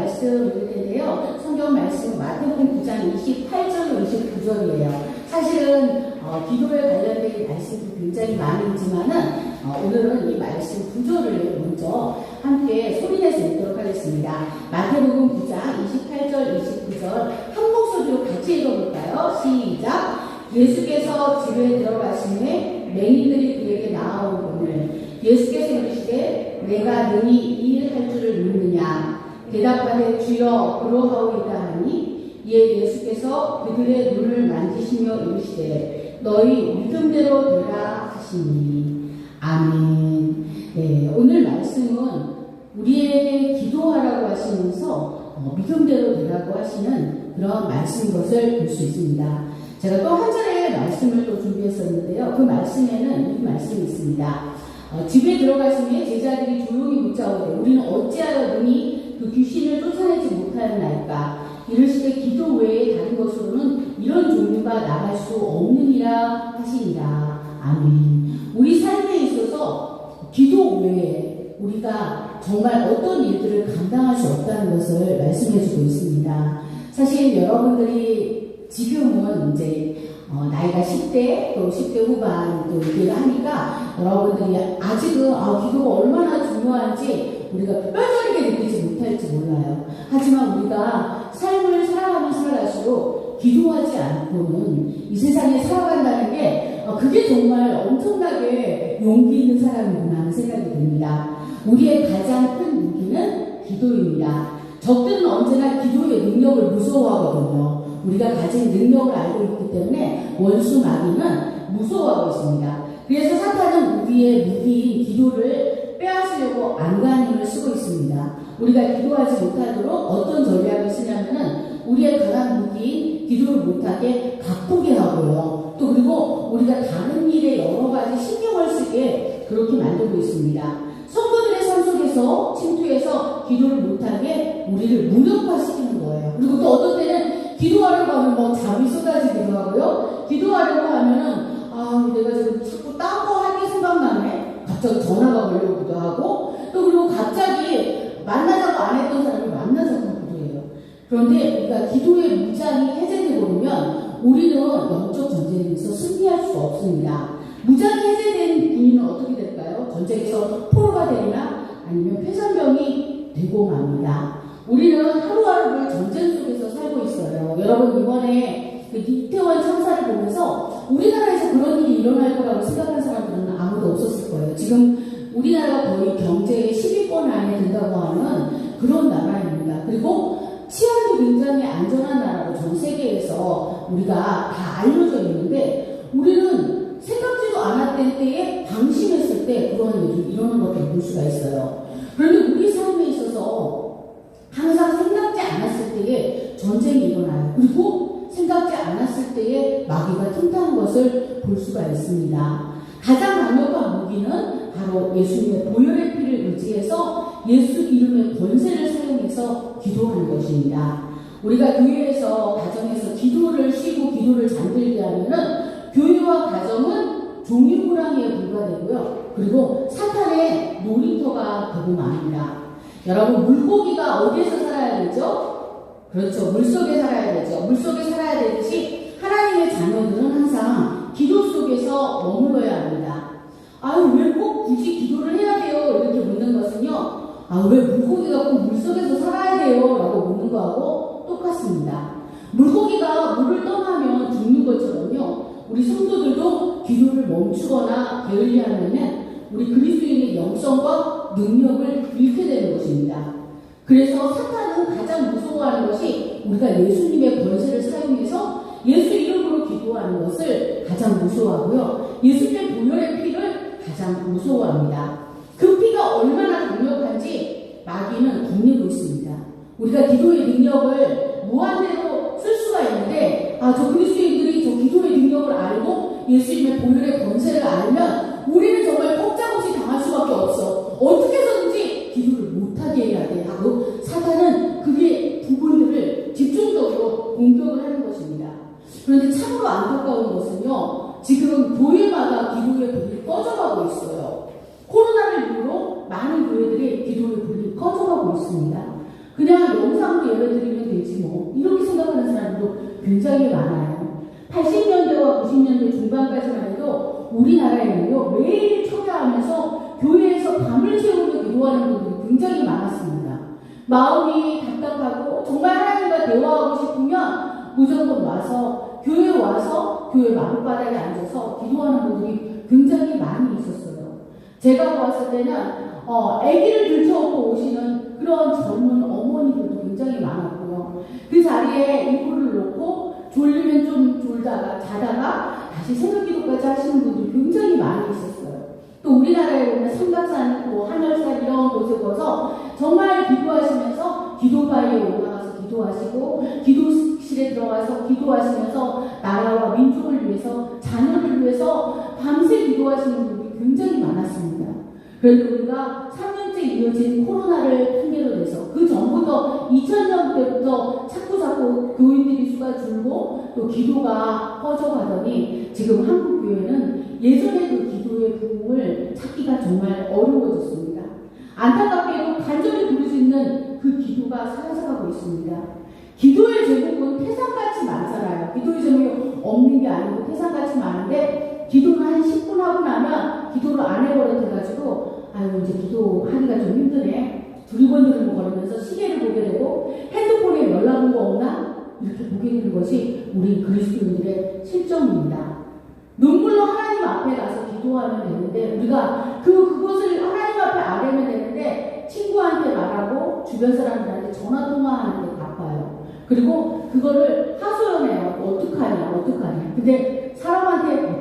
말씀 읽을 텐데요. 성경 말씀 마태복음 9장 28절 29절이에요. 사실은 기도에 관련된 말씀도 굉장히 많이 있지만은 오늘은 이 말씀 구절을 먼저 함께 소리내서 읽도록 하겠습니다. 마태복음 9장 28절 29절 한 목소리로 같이 읽어볼까요? 시작! 예수께서 집에 들어가시매 맹인들이 그에게 나아오거늘 예수께서 이르시되 내가 능히 이 일 할 줄을 믿느냐 대답하되 주여 그러하오이다 하니 이에 예수께서 그들의 눈을 만지시며 이르시되 너희 믿음대로 되라 하시니 아멘. 네, 오늘 말씀은 우리에게 기도하라고 하시면서 믿음대로 되라고 하시는 그런 말씀인 것을 볼 수 있습니다. 제가 또 한 절의 말씀을 또 준비했었는데요. 그 말씀에는 이 말씀이 있습니다. 집에 들어가시면 제자들이 조용히 묻자오되 우리는 어찌하여 능히 그 귀신을 쫓아내지 못하였나이까 이르시되 기도 외에 다른 것으로는 이런 종류가 나갈 수 없느니라 하시니라. 아멘. 우리 삶에 있어서 기도 외에 우리가 정말 어떤 일들을 감당할 수 없다는 것을 말씀해주고 있습니다. 사실 여러분들이 지금은 이제 나이가 10대 또 10대 후반 또 얘기를 하니까 여러분들이 아직은 기도가 얼마나 중요한지 우리가 뼈저리게 느끼지 못할지 몰라요. 하지만 우리가 삶을 살아가면 살아갈수록 기도하지 않고는 이 세상에 살아간다는 게 그게 정말 엄청나게 용기 있는 사람이구나 하는 생각이 듭니다. 우리의 가장 큰 무기는 기도입니다. 적들은 언제나 기도의 능력을 무서워하거든요. 우리가 가진 능력을 알고 있기 때문에 원수 마귀는 무서워하고 있습니다. 그래서 사탄은 우리의 무기인 기도를 빼앗으려고 안간힘을 쓰고 있습니다. 우리가 기도하지 못하도록 어떤 전략을 쓰냐면은 우리의 강한 무기인 기도를 못하게 바쁘게 하고요. 또 그리고 우리가 다른 일에 여러 가지 신경을 쓰게 그렇게 만들고 있습니다. 성도들의 삶 속에서 침투해서 기도를 못하게 우리를 무력화시키는 거예요. 그리고 또 어떤 때는 기도하려고 하면 잠이 쏟아지기도 하고요. 기도하려고 하면은 내가 지금 자꾸 딴 거 할 게 생각나네. 갑자기 전화가 걸려오기도 하고 또 그리고 갑자기 만나자고 안 했던 사람을 만나자고 기도해요. 그런데 우리가 기도의 무장이 해제되고 보면 우리는 영적 전쟁에서 승리할 수가 없습니다. 무장이 해제된 군인은 어떻게 될까요? 전쟁에서 포로가 되나 아니면 폐선병이 되고 맙니다. 우리는 하루하루를 전쟁 속에서 살고 있어요. 여러분 이번에 그 이태원 참사를 보면서 우리나라에서 그런 일이 일어날 거라고 생각하는 사람들은 아무도 없었을 거예요. 지금 우리나라가 거의 경제의 10위권 안에 든다고 하는 그런 나라입니다. 그리고 치안도 굉장히 안전한 나라로 전 세계에서 우리가 다 알려져 있는데 우리는 생각지도 않았던 때에 방심했을 때 그런 일이 일어나는 것을 볼 수가 있어요. 그런데 우리 삶에 있어서 항상 생각지 않았을 때에 전쟁이 일어나요. 그리고 생각지 않았을 때에 마귀가 틈타는 것을 볼 수가 있습니다. 가장 강력한 무기는 바로 예수님의 보혈의 피를 의지해서 예수 이름의 권세를 사용해서 기도하는 것입니다. 우리가 교회에서 가정에서 기도를 쉬고 기도를 잠들게 하면은 교회와 가정은 종이호랑이에 불과되고요. 그리고 사탄의 놀이터가 되고 맙니다. 여러분 물고기가 어디에서 살아야 되죠? 그렇죠. 물속에 살아야 되죠. 물속에 살아야 되듯이 하나님의 자녀들은 항상 기도 속에서 머물러야 합니다. 왜 꼭 굳이 기도를 해야 돼요? 이렇게 묻는 것은요. 왜 물고기가 꼭 물속에서 살아야 돼요? 라고 묻는 거하고 똑같습니다. 물고기가 물을 떠나면 죽는 것처럼요. 우리 성도들도 기도를 멈추거나 게을리하면 우리 그리스도인의 영성과 능력을 잃게 되는 것입니다. 그래서 사탄은 가장 무서워하는 것이 우리가 예수님의 권세를 사용해서 예수 이름으로 기도하는 것을 가장 무서워하고요. 예수님의 보혈의 피를 가장 무서워합니다. 그 피가 얼마나 강력한지 마귀는 겁내고 있습니다. 우리가 기도의 능력을 무한대로 쓸 수가 있는데 저 그리스도인들이 저 기도의 능력을 알고 예수님의 보혈의 권세를 알면 우리는 정말 꼼짝없이 당할 수밖에 없어. 어떻게 해서든지 기도를 못하게 해야 돼 하고 사탄은 그게 부분들을 집중적으로 공격을 하는 것입니다. 그런데 참으로 안타까운 것은요. 지금 교회마다 기도의 불이 꺼져가고 있어요. 코로나를 이유로 많은 교회들이 기도의 불이 꺼져가고 있습니다. 그냥 영상으로 예배드리면 되지 뭐 이렇게 생각하는 사람들도 굉장히 많아요. 80년대와 90년대 중반까지만 해도 우리나라에는요 매일 초대하면서 교회에서 밤을 새우며 기도하는 분들이 굉장히 많았습니다. 마음이 답답하고 정말 하나님과 대화하고 싶으면 무조건 와서 교회 마룻바닥에 앉아서 기도하는 분들이 굉장히 많이 있었어요. 제가 보았을 때는 아기를 들쳐업고 오시는 그런 젊은 어머니들도 굉장히 많았고요. 그 자리에 이불을 놓고 졸리면 좀 졸다가 자다가 다시 새벽기도까지 하시는 분들이 굉장히 많이 있었어요. 또 우리나라에 보면 삼각산, 하늘산 이런 곳에 가서 정말 기도하시면서 기도바위에 올라가서 기도하시고 기도실에 들어가서 기도하시면서 나라와 민족을 위해서 자녀를 위해서 밤새 기도하시는 분들이 굉장히 많았습니다. 그런데 우리가 3년째 이어진 코로나를 핑계로 내서 그 전부터 2000년대부터 자꾸 교인들이 수가 줄고 또 기도가 퍼져가더니 지금 한국 교회는 예전의 그 기도의 부흥을 찾기가 정말 어려워졌습니다. 안타깝게도 간절히 부를 수 있는 그 기도가 사라져가고 있습니다. 기도의 제목은 태산같이 많잖아요. 기도의 제목이 없는 게 아니고 태산같이 많은데 기도는 한 10분 하고 나면 기도를 안 해버릇해가지고 아유 이제 기도하기가 좀 힘드네. 두리번두리번 거리면서 시계를 보게 되고 핸드폰에 연락 온 거 없나? 이렇게 보게 되는 것이 우리 그리스도인들의 실정입니다. 눈물로 하나님 앞에 가서 기도하면 되는데 우리가 그것을 하나님 앞에 아뢰면 되는데 친구한테 말하고 주변 사람들한테 전화통화하는 게 바빠요. 그리고 그거를 하소연해요. 어떡하냐. 근데 사람한테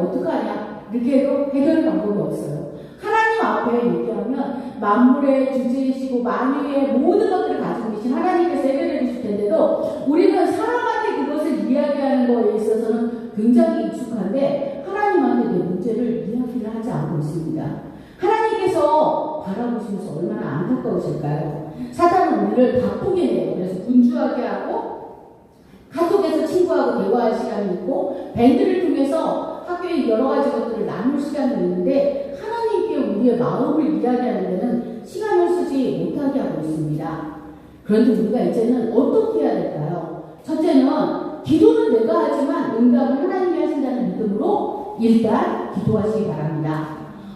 어떡하냐 이렇게 해도 해결 방법이 없어요. 하나님 앞에 얘기하면 만물의 주제이시고 만유의 모든 것들을 가지고 계신 하나님께서 해결해 주실 텐데도 우리는 사람한테 그것을 이야기하는 거에 있어서는 굉장히 익숙한데 하나님한테 내 문제를 이야기를 하지 않고 있습니다. 하나님께서 바라보시면서 얼마나 안타까우실까요? 사탄은 우리를 바쁘게 해요. 그래서 분주하게 하고 카톡에서 친구하고 대화할 시간이 있고 밴드를 통해서 학교에 여러 가지 것들을 나눌 시간이 있는데 하나님께 우리의 마음을 이야기하는 데는 시간을 쓰지 못하게 하고 있습니다. 그런데 우리가 이제는 어떻게 해야 될까요? 첫째는 기도는 내가 하지만 응답을 하나님이 하신다는 믿음으로 일단 기도하시기 바랍니다.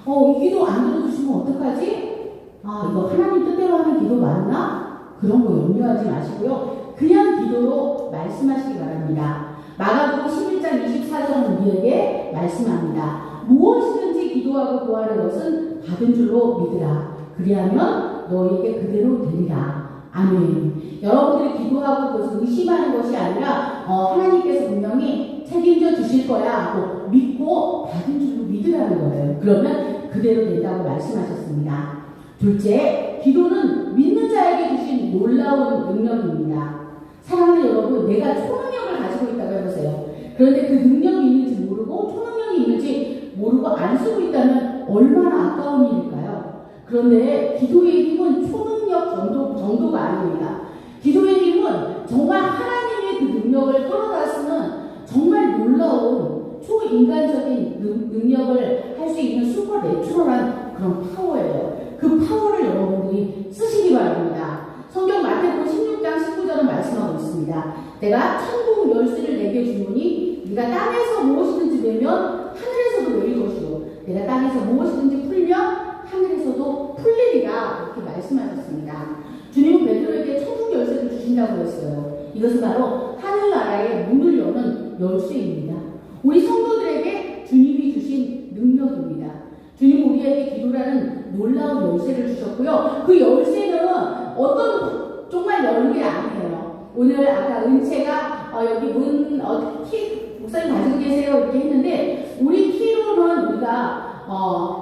이 기도 안 들어주시면 어떡하지? 이거 하나님 뜻대로 하는 기도 맞나? 그런 거 염려하지 마시고요. 그냥 기도로 말씀하시기 바랍니다. 마가복음 11장 24절은 우리에게 말씀합니다. 무엇이든지 기도하고 구하는 것은 받은 줄로 믿으라. 그리하면 너에게 그대로 되리라. 아멘. 여러분들이 기도하고 그것을 의심하는 것이 아니라 하나님께서 분명히 책임져 주실 거야 하고 믿고 받은 줄로 믿으라는 거예요. 그러면 그대로 된다고 말씀하셨습니다. 둘째, 기도는 믿는 자에게 주신 놀라운 능력입니다. 사랑하는 여러분, 내가 초능력을 가지고 있다고 해보세요. 그런데 그 능력이 있는지 모르고 초능력이 있는지 모르고 안 쓰고 있다면 얼마나 아까운 일일까요? 그런데 기도의 힘은 초능력 정도가 아닙니다. 기도의 힘은 정말 하나님의 그 능력을 끌어다 쓰는 정말 놀라운 초인간적인 능력을 할 수 있는 슈퍼 내추럴한 그런 파워예요. 그 파워를 여러분들이 쓰시기 바랍니다. 성경 마태복음 16장 19절은 말씀하고 있습니다. 내가 천국 열쇠를 내게 주노니 네가 땅에서 무엇이든지 내면 하늘에서도 내릴 것이요 내가 땅에서 무엇이든지 풀면 하늘에서도 풀리리라 이렇게 말씀하셨습니다. 주님은 베드로에게 천국 열쇠를 주신다고 했어요. 이것은 바로 하늘나라의 문을 여는 열쇠입니다. 우리 성도들에게 주님이 주신 능력입니다. 주님 우리에게 기도라는 놀라운 열쇠를 주셨고요. 그 열쇠는 어떤 정말 여는 게 아니에요. 오늘 아까 은채가 여기 목사님 가지고 계세요 이렇게 했는데 우리 키로는 우리가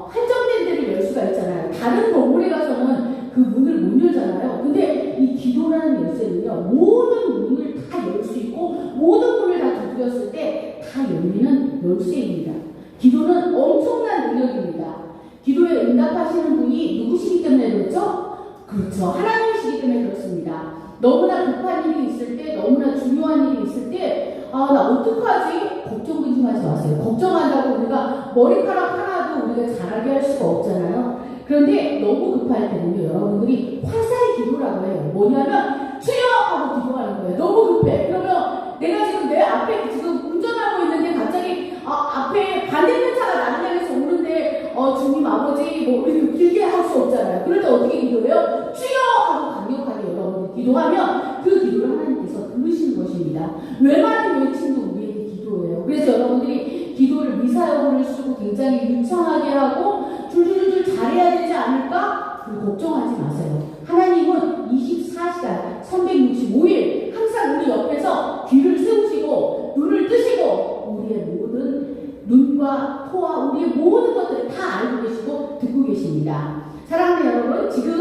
한정된 데를 열 수가 있잖아요. 다른 건물에 가서는 그 문을 못 열잖아요. 근데 이 기도라는 열쇠는요 모든 문을 다 열 수 있고 모든 문을 다 두드렸을 때 다 열리는 열쇠입니다. 기도는 엄청난 능력입니다. 기도에 응답하시는 분이 누구시기 때문에 그렇죠? 그렇죠. 하나님이시기 때문에 그렇습니다. 너무나 급한 일이 있을 때, 너무나 중요한 일이 있을 때, 나 어떡하지? 걱정 근심하지 마세요. 걱정한다고 우리가 머리카락 하나도 우리가 잘하게 할 수가 없잖아요. 그런데 너무 급할 때는요, 여러분들이 화살이 기도라고 해요. 뭐냐면 주여 하고 기도하는 거예요. 너무 급해. 그러면 내가 지금 내 앞에 지금 운전하고 있는데 갑자기 앞에 반대편 차가 나를 향해서 오는데 주님 아버지 뭐 이렇게 길게 할 수 없잖아요. 그럴 때 어떻게 기도해요? 주여 하고 강력하게 여러분들 기도하면 그 기도를 하나님께서 들으시는 것입니다. 왜 많은 외침도 우리에게 기도예요. 그래서 여러분들이 기도를 미사여구를 쓰고 굉장히 유창하게 하고 줄줄줄 잘해야 되지 않을까? 걱정하지 마세요. 하나님은 24시간 365일 항상 우리 옆에서 귀를 세우시고 눈을 뜨시고 우리의 모든 눈과 코와 우리의 모든 것들을 다 알고 계시고 듣고 계십니다. 사랑하는 여러분, 지금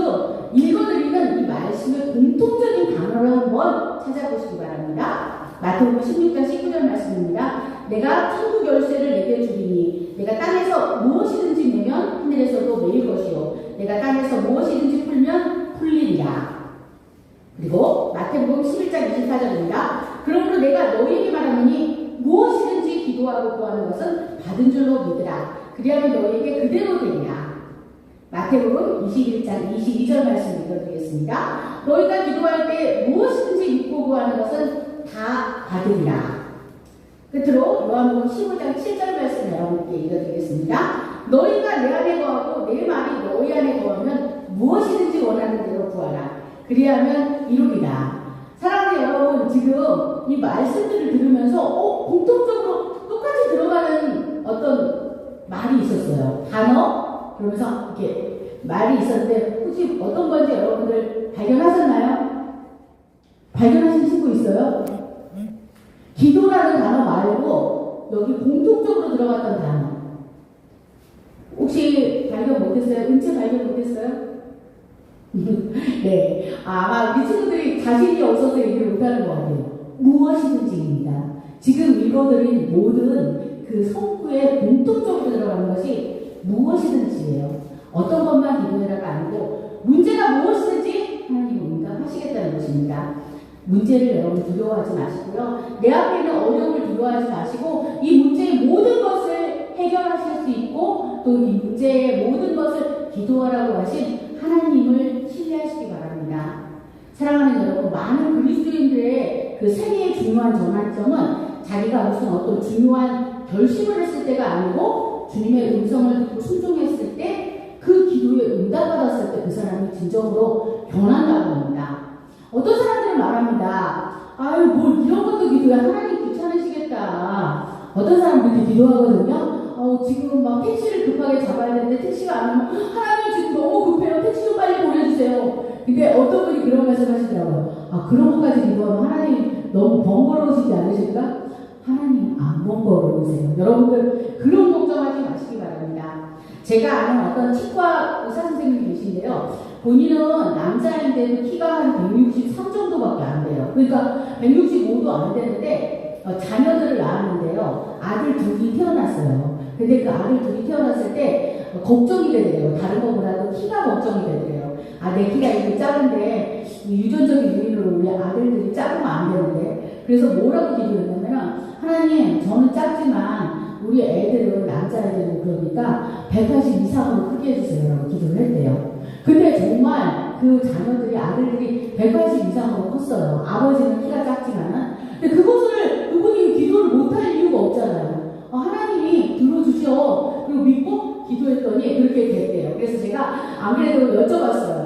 읽어드리는 이 말씀의 공통적인 단어를 한번 찾아보시기 바랍니다. 마태복음 16장 19절 말씀입니다. 내가 천국 열쇠를 내게 주리니 내가 땅에서 무엇이든지 내면 하늘에서도 매일 것이요 내가 땅에서 무엇이든지 풀면 풀리리라. 그리고 마태복음 11장 24절입니다. 그러므로 내가 너희에게 말하노니 무엇이든지 기도하고 구하는 것은 받은 줄로 믿으라. 그리하면 너희에게 그대로 되리라. 마태복음 21장 22절 말씀 읽어드리겠습니다. 너희가 기도할 때 무엇이든지 믿고 구하는 것은 다 받으리라. 끝으로 요한복음 15장 7절 말씀 여러분께 읽어드리겠습니다. 너희가 내 안에 거하고 내 말이 너희 안에 거하면 무엇이든지 원하는 대로 구하라. 그리하면 이루리라. 사랑하는 여러분, 지금 이 말씀들을 들으면서 공통적으로 똑같이 들어가는 어떤 말이 있었어요. 단어? 그러면서 이렇게 말이 있었는데 혹시 어떤 건지 여러분들 발견하셨나요? 발견하신 친구 있어요? 기도라는 단어 말고 여기 공통적으로 들어갔던 단어 혹시 발견 못했어요? 은채 발견 못했어요? 네, 아마 우리 친구들이 자신이 없어서 얘기를 못하는 것 같아요. 무엇이든지입니다. 지금 읽어드린 모든 그 성구에 공통적으로 들어가는 것이 무엇이든지예요. 어떤 것만 기도해라가 아니고 문제가 무엇이든지 하나님은 응답하시겠다는 것입니다. 문제를 여러분 두려워하지 마시고요. 내 앞에 있는 어려움을 두려워하지 마시고 이 문제의 모든 것을 해결하실 수 있고 또 이 문제의 모든 것을 기도하라고 하신 하나님을 신뢰하시기 바랍니다. 사랑하는 여러분, 많은 그리스도인들의 그 생애의 중요한 전환점은 자기가 무슨 어떤 중요한 결심을 했을 때가 아니고 주님의 음성을 듣고 순종했을 때 그 기도에 응답받았을 때 그 사람이 진정으로 변한다고 합니다. 어떤 사람들은 말합니다. 아유, 뭘 이런 것도 기도해. 하나님 귀찮으시겠다. 어떤 사람들이 기도하거든요. 지금 막 택시를 급하게 잡아야 되는데 택시가 안 오면 하나님 지금 너무 급해요. 택시 좀 빨리 보내주세요. 근데 어떤 분이 그런 말씀 하시더라고요. 그런 것까지 기도하면 하나님 너무 번거로우시지 않으실까? 하나님 안 번거로우세요. 여러분들 그런 걱정하지 마시기 바랍니다. 제가 아는 어떤 치과 의사 선생님이 계신데요. 본인은 남자인데도 키가 한 163 정도밖에 안 돼요. 그러니까 165도 안 되는데 자녀들을 낳았는데요. 아들 둘이 태어났어요. 근데 그 아들 둘이 태어났을 때 걱정이 되더래요. 다른 것보다도 키가 걱정이 되더래요. 내 키가 이렇게 작은데 유전적인 요인으로 우리 아들들이 작으면 안 되는데 그래서 뭐라고 기도했냐면 하나님 저는 작지만 우리 애들은 남자애들은 그러니까 180 이상으로 크게 해주세요 라고 기도를 했대요. 근데 정말 그 자녀들이 아들들이 180 이상으로 컸어요. 아버지는 키가 작지만은. 근데 그분이 기도를 못할 이유가 없잖아요. 하나님이 들어주셔. 그리고 믿고 기도했더니 그렇게 됐대요. 그래서 제가 안 그래도 여쭤봤어요.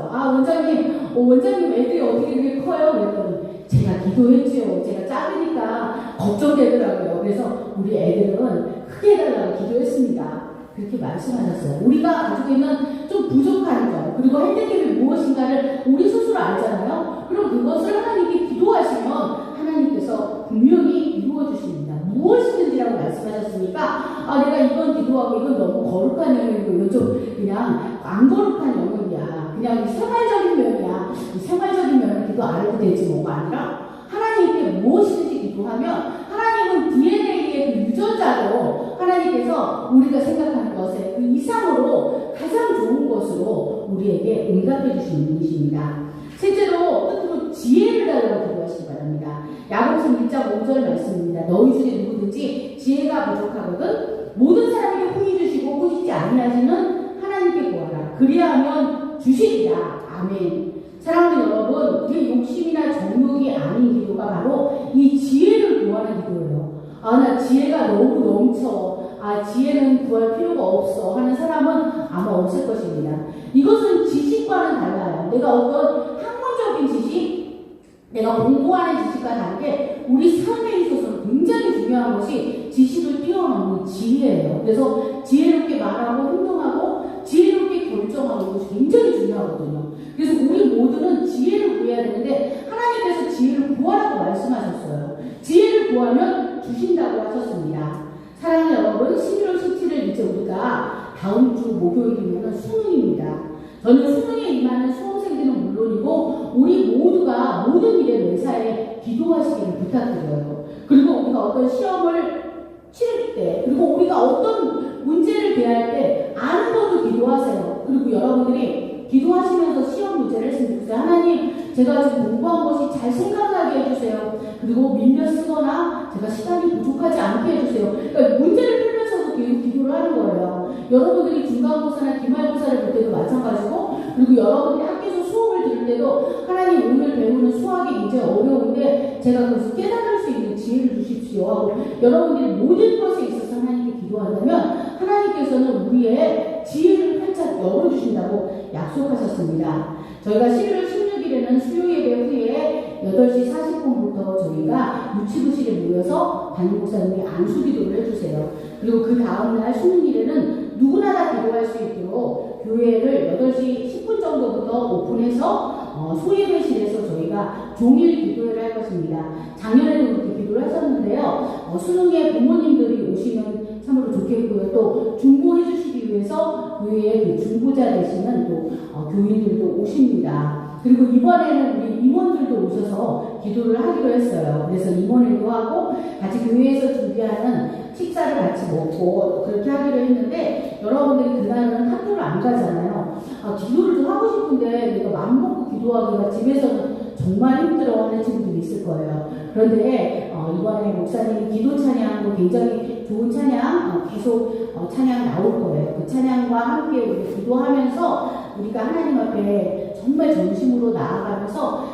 원장님 애들이 어떻게 그렇게 커요? 그랬더니 제가 기도했지요. 제가 작으니까 걱정되더라고요. 그래서 우리 애들은 크게 해달라고 기도했습니다. 그렇게 말씀하셨어요. 우리가 가지고 있는 좀 부족한 점, 그리고 핸디캡이 무엇인가를 우리 스스로 알잖아요. 그럼 그것을 하나님께 기도하시면 하나님께서 분명히 이루어 주십니다. 무엇이든지라고 말씀하셨으니까 내가 이건 기도하고 이건 너무 거룩한 영역이고 이건 좀 그냥 안 거룩한 영역이야. 그냥 생활적인 면이야. 이 생활적인 면을 기도 안 해도 되지 뭐가 아니라 하나님께 무엇이든지 기도하면 하나님은 DNA의 그 유전자로 하나님께서 우리가 생각하는 것에 그 이상으로 가장 좋은 것으로 우리에게 응답해 주시는 분이십니다. 셋째로 끝으로 지혜를 달라고 기도하시기 바랍니다. 야고보서 1장 5절 말씀입니다. 너희 중에 누구든지 지혜가 부족하거든 모든 사람에게 후히 주시고 후히지 아니하시는 하나님께 구하라. 그리하면 주시리라. 아멘. 사랑하는 여러분, 우리의 욕심이나 정욕이 아닌 기도가 바로 이 지혜를 구하는 기도예요. 아, 나 지혜가 너무 넘쳐. 아, 지혜는 구할 필요가 없어 하는 사람은 아마 없을 것입니다. 이것은 지식과는 달라요. 내가 어떤 학문적인 지식, 내가 공부하는 지식과 다르게 우리 삶에 있어서 굉장히 중요한 것이 지식을 뛰어넘는 지혜예요. 그래서 지혜롭게 말하고 행동하고 지혜롭게 결정하는 것이 굉장히 중요하거든요. 그래서 우리 모두는 지혜를 구해야 되는데 하나님께서 지혜를 구하라고 말씀하셨어요. 지혜를 구하면 주신다고 하셨습니다. 사랑하는 여러분, 11월 17일 이제 우리가 다음 주 목요일이면 수능입니다. 저는 수능에 임하는 수험생들은 물론이고 우리 모두가 모든 일에 매사에 기도하시기를 부탁드려요. 그리고 우리가 어떤 시험을 치를 때, 그리고 우리가 어떤 문제를 대할 때 아는 것도 기도하세요. 그리고 여러분들이 기도하시면서 시험 문제를 했으면 좋겠어요. 하나님, 제가 지금 공부한 것이 잘 생각나게 해주세요. 그리고 밀려 쓰거나 제가 시간이 부족하지 않게 해주세요. 그러니까 문제를 풀면서도 기도를 하는 거예요. 여러분들이 중간고사나 기말고사를 볼 때도 마찬가지고, 그리고 여러분들이 학교에서 수업을 들을 때도 하나님, 오늘 배우는 수학이 굉장히 어려운데 제가 그것을 깨달을 수 있는 지혜를 주십시오 하고 여러분들이 모든 것에 있어서 하나님께 기도한다면 하나님께서는 우리의 지혜를 활짝 열어주신다고 약속하셨습니다. 저희가 11월 16일에는 수요예배 후에 8시 40분부터 저희가 유치부실에 모여서 담임목사님이 안수기도를 해주세요. 그리고 그 다음날 수능일에는 누구나 다 기도할 수 있도록 교회를 8시 10분 정도부터 오픈해서 소예배실에서 저희가 종일 기도회를 할 것입니다. 작년에도 그렇게 기도를 했었는데요. 수능에 부모님들이 오시면 참으로 좋겠고요. 또 중보해 주시기 위해서 교회에 그 중보자 되시는 또 교인들도 오십니다. 그리고 이번에는 우리 임원들도 오셔서 기도를 하기로 했어요. 그래서 임원회도 하고 같이 교회에서 준비하는 식사를 같이 먹고 그렇게 하기로 했는데 여러분들이 그날은 학교를 안 가잖아요. 기도를 좀 하고 싶은데 내가 마음 먹고 기도하기가 집에서는 정말 힘들어하는 친구들이 있을 거예요. 그런데 이번에 목사님이 기도 찬양도 굉장히 좋은 찬양 계속 찬양 나올 거예요. 그 찬양과 함께 우리 기도하면서 우리가 하나님 앞에 정말 전심으로 나아가면서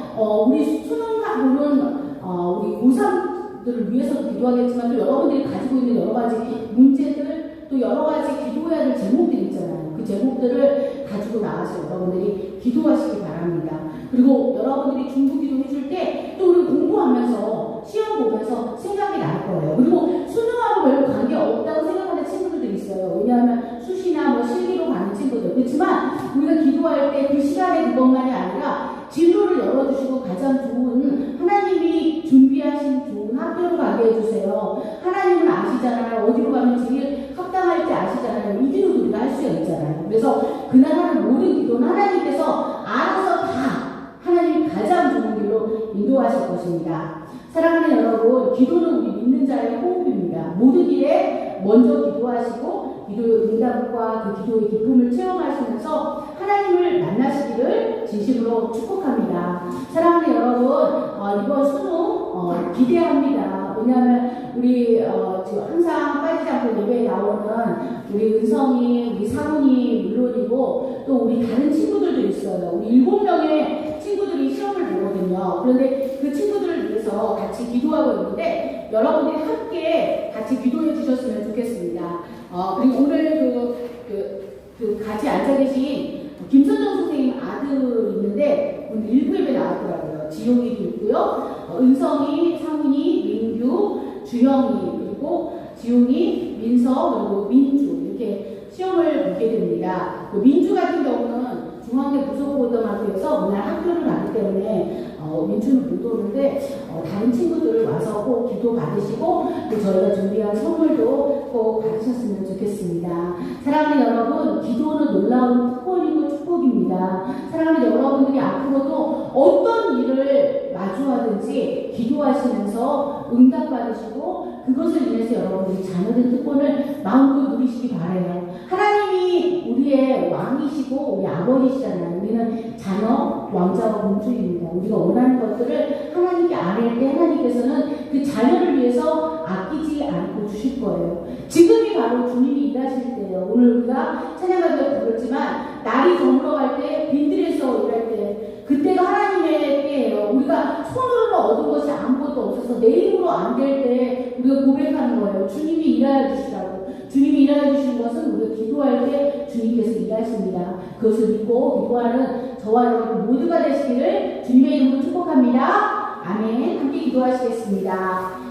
우리 수능하고는 우리 고3들을 위해서도 기도하겠지만 또 여러분들이 가지고 있는 여러 가지 문제들 또 여러 가지 기도해야 될 제목들이 있잖아요. 그 제목들을 가지고 나가서 여러분들이 기도하시기 바랍니다. 그리고 여러분들이 중부기도 해줄 때 또 우리 공부하면서 시험 보면서 생각이 날 거예요. 그리고 수능하고 별로 관계 없다고 생각하는 친구들도 있어요. 왜냐하면 수시나 실기로 가는 친구들. 그렇지만 우리가 기도할 때 그 시간에 그것만이 아니라 진로를 열어주시고 가장 좋은 하나님이 준비하신 좋은 학교로 가게 해주세요. 하나님은 아시잖아요. 어디로 가면 제일 합당할지 아시잖아요. 이 기도도 우리가 할 수가 있잖아요. 그래서 그날 하는 모든 기도는 하나님께서 알아서 다 하나님이 가장 좋은 길로 인도하실 것입니다. 사랑하는 여러분, 기도는 우리 믿는 자의 호흡입니다. 모든 일에 먼저 기도하시고 기도 응답과 그 기도의 기쁨을 체험하시면서 하나님을 만나시기를 진심으로 축복합니다. 사랑하는 여러분, 이번 수능 기대합니다. 왜냐하면 우리 지금 항상 빠지지 않고 예배에 나오는 우리 은성이, 우리 사문이 물론이고 또 우리 다른 친구들도 있어요. 우리 7명의 친구들이 시험을 보거든요. 그런데 그 친구들을 위해서 같이 기도하고 있는데 여러분들이 함께 같이 기도해 주셨으면 좋겠습니다. 그리고 오늘 같이 앉아 계신 김선정 선생님 아들 있는데 오늘 일부 예배 나왔더라고요. 지용이도 있고요. 은성이, 상훈이, 민규, 주영이, 그리고 지용이, 민서, 그리고 민주 이렇게 시험을 보게 됩니다. 민주 같은 경우는 중앙대 부속고등학교에서 문화 학교를 가기 때문에 민주는 못 오는데 다른 친구들 와서 꼭 기도 받으시고 또 저희가 준비한 선물도 꼭 받으셨으면 좋겠습니다. 사랑하는 여러분, 기도는 놀라운 특권이고 축복입니다. 사랑하는 여러분들이 앞으로도 어떤 일을 마주하든지 기도하시면서 응답받으시고 그것을 인해서 여러분들이 자녀된 특권을 마음껏 누리시기 바라요. 하나님이 우리의 왕이시고 우리 아버지시잖아요. 우리는 자녀, 왕자와 공주입니다. 우리가 원하는 것들을 하나님께 아뢰 때 하나님께서는 그 자녀를 위해서 아끼지 않고 주실 거예요. 지금이 바로 바로 주님이 일하실 때예요. 오늘 우리가 찬양가도 부르지만 날이 저물어갈 때 빈들에서 일할 때 그때가 하나님의 때예요. 우리가 손으로 얻은 것이 아무것도 없어서 내 힘으로 안 될 때 우리가 고백하는 거예요. 주님이 일하여 주시라고. 주님이 일하여 주시는 것은 우리가 기도할 때 주님께서 일하십니다. 그것을 믿고 기도하는 저와 여러분 모두가 되시기를 주님의 이름으로 축복합니다. 아멘. 함께 기도하시겠습니다.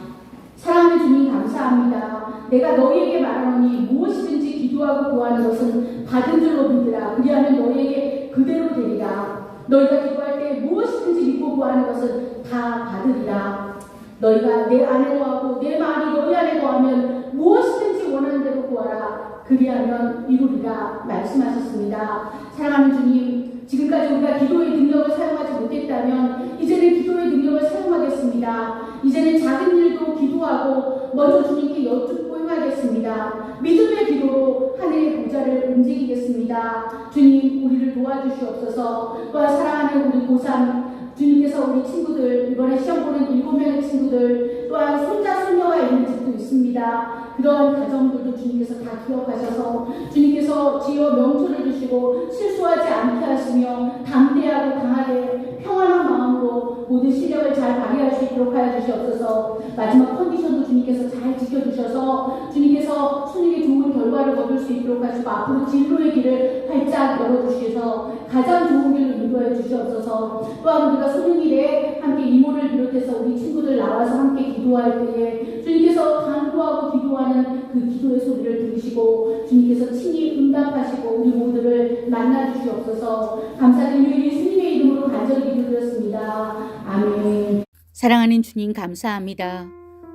사랑하는 주님 감사합니다. 내가 너희에게 말하노니 무엇이든지 기도하고 구하는 것은 받은 줄로 믿으라. 그리하면 너희에게 그대로 되리라. 너희가 기도할 때 무엇이든지 믿고 구하는 것은 다 받으리라. 너희가 내 안에 거하고 내 말이 너희 안에 거하면 무엇이든지 원하는 대로 구하라. 그리하면 이루리라 말씀하셨습니다. 사랑하는 주님, 지금까지 우리가 기도의 능력을 사용하지 못했다면 이제는 기도의 능력을 사용하겠습니다. 이제는 작은 일도 기도하고 먼저 주님께 여쭙고 행하겠습니다. 믿음의 기도로 하늘의 보좌를 움직이겠습니다. 주님, 우리를 도와주시옵소서. 또한 사랑하는 우리 고3 주님께서 우리 친구들, 이번에 시험 보는 7명의 친구들, 또한 손자, 손녀가 있는 집도 있습니다. 그러한 가정들도 주님께서 다 기억하셔서 주님께서 지어 명초를 주시고 실수하지 않게 하시며 담대하고 강하게 평안한 마음으로 모든 실력을 잘 발휘할 수 있도록 하여 주시옵소서. 마지막 컨디션도 주님께서 잘 지켜주셔서 주님께서 손님의 좋은 결과를 거둘 수 있도록 하시고 앞으로 진로의 길을 활짝 열어주셔서 가장 좋은 길로 인도해 주시옵소서. 또한 우리가 소년일에 함께 이모를 비롯해서 우리 친구들 나와서 함께 기도할 때에 주님께서 간구하고 기도하는 그 기도의 소리를 들으시고 주님께서 친히 응답하시고 우리 모두를 만나 주시옵소서. 감사드리며 예수님의 이름으로 간절히 기도드렸습니다. 아멘. 사랑하는 주님 감사합니다.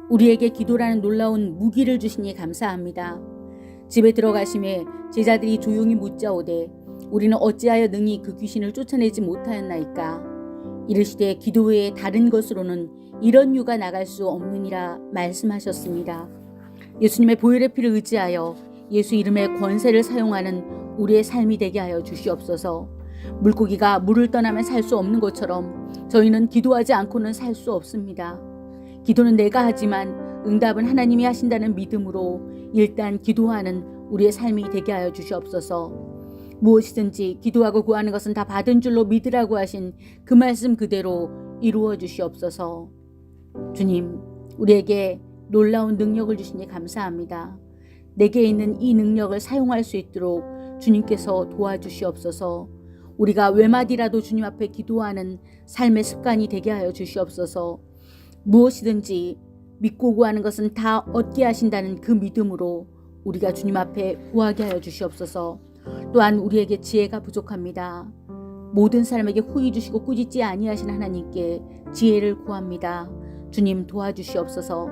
우리에게 기도라는 놀라운 무기를 주시니 감사합니다. 집에 들어가심에 제자들이 조용히 묻자오되 우리는 어찌하여 능히 그 귀신을 쫓아내지 못하였나이까. 이르시되 기도 외에 다른 것으로는 이런 유가 나갈 수 없느니라 말씀하셨습니다. 예수님의 보혈의 피를 의지하여 예수 이름의 권세를 사용하는 우리의 삶이 되게 하여 주시옵소서. 물고기가 물을 떠나면 살 수 없는 것처럼 저희는 기도하지 않고는 살 수 없습니다. 기도는 내가 하지만 응답은 하나님이 하신다는 믿음으로 일단 기도하는 우리의 삶이 되게 하여 주시옵소서. 무엇이든지 기도하고 구하는 것은 다 받은 줄로 믿으라고 하신 그 말씀 그대로 이루어 주시옵소서. 주님, 우리에게 놀라운 능력을 주시니 감사합니다. 내게 있는 이 능력을 사용할 수 있도록 주님께서 도와주시옵소서. 우리가 외마디라도 주님 앞에 기도하는 삶의 습관이 되게 하여 주시옵소서. 무엇이든지 믿고 구하는 것은 다 얻게 하신다는 그 믿음으로 우리가 주님 앞에 구하게 하여 주시옵소서. 또한 우리에게 지혜가 부족합니다. 모든 사람에게 후히 주시고 꾸짖지 아니하신 하나님께 지혜를 구합니다. 주님 도와주시옵소서.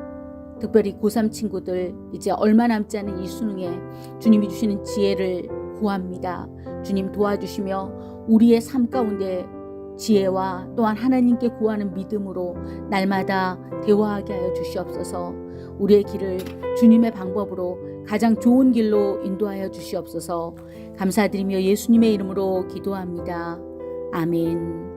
특별히 고3 친구들 이제 얼마 남지 않은 이 수능에 주님이 주시는 지혜를 구합니다. 주님 도와주시며 우리의 삶 가운데 지혜와 또한 하나님께 구하는 믿음으로 날마다 대화하게 하여 주시옵소서. 우리의 길을 주님의 방법으로 가장 좋은 길로 인도하여 주시옵소서. 감사드리며 예수님의 이름으로 기도합니다. 아멘.